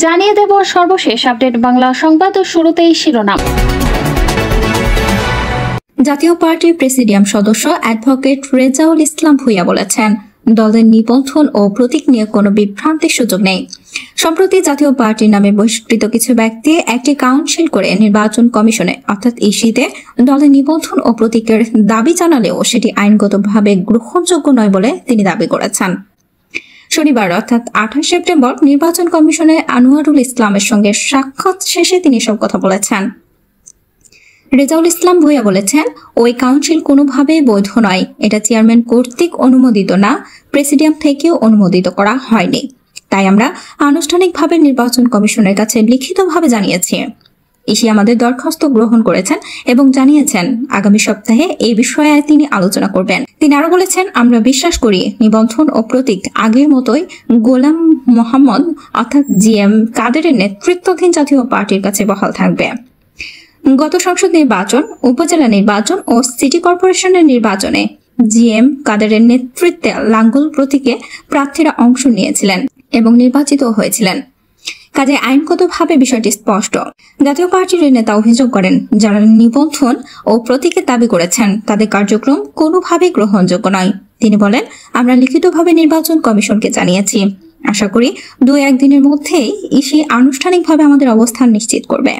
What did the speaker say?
জানিয়ে দেব সর্বশেষ আপডেট বাংলা সংবাদ ও শুরুতেই শিরোনাম। জাতীয় পার্টির প্রেসিডিয়াম সদস্য অ্যাডভোকেট রেজাউল ইসলাম ভূঁইয়া বলেছেন, দলের নিবন্ধন ও প্রতীক নিয়ে কোনো বিভ্রান্তির সুযোগ নেই। সম্প্রতি জাতীয় পার্টির নামে বহিষ্কৃত কিছু ব্যক্তি একটি কাউন্সিল করে নির্বাচন কমিশনে অর্থাৎ ইসিতে দলের নিবন্ধন ও প্রতীকের দাবি জানালেও সেটি আইনগতভাবে গ্রহণযোগ্য নয় বলে তিনি দাবি করেছেন। শনিবার অর্থাৎ 28 সেপ্টেম্বর নির্বাচন কমিশনে আনোয়ারুল ইসলামের সঙ্গে সাক্ষাৎ শেষে তিনি সব কথা বলেছেন। রেজাউল ইসলাম ভূঁইয়া বলেছেন, ওই কাউন্সিল কোনোভাবেই বৈধ নয়। এটা চেয়ারম্যান কর্তৃক অনুমোদিত না, প্রেসিডিয়াম থেকেও অনুমোদিত করা হয়নি। তাই আমরা আনুষ্ঠানিকভাবে নির্বাচন কমিশনের কাছে লিখিতভাবে জানিয়েছি। ইসি আমাদের দরখাস্ত গ্রহণ করেছেন এবং জানিয়েছেন আগামী সপ্তাহে এই বিষয়ে তিনি আলোচনা করবেন। তিনি আরো বলেছেন, আমরা বিশ্বাস করি নিবন্ধন ও প্রতীক আগের মতোই গোলাম মোহাম্মদ অর্থাৎ জিএম কাদেরের নেতৃত্বাধীন জাতীয় পার্টির কাছে বহাল থাকবে। গত সংসদ নির্বাচন, উপজেলা নির্বাচন ও সিটি কর্পোরেশনের নির্বাচনে জিএম কাদেরের নেতৃত্বে লাঙ্গল প্রতীকে প্রার্থীরা অংশ নিয়েছিলেন এবং নির্বাচিত হয়েছিলেন। কাজে আইনগতভাবে বিষয়টি স্পষ্ট। জাতীয় পার্টির নেতা অভিযোগ করেন, যারা নিবন্ধন ও প্রতীকের দাবি করেছেন তাদের কার্যক্রম কোনোভাবেই গ্রহণযোগ্য নয়। তিনি বলেন, আমরা লিখিতভাবে নির্বাচন কমিশনকে জানিয়েছি। আশা করি 2-1 দিনের মধ্যেই ইসি আনুষ্ঠানিকভাবে আমাদের অবস্থান নিশ্চিত করবে।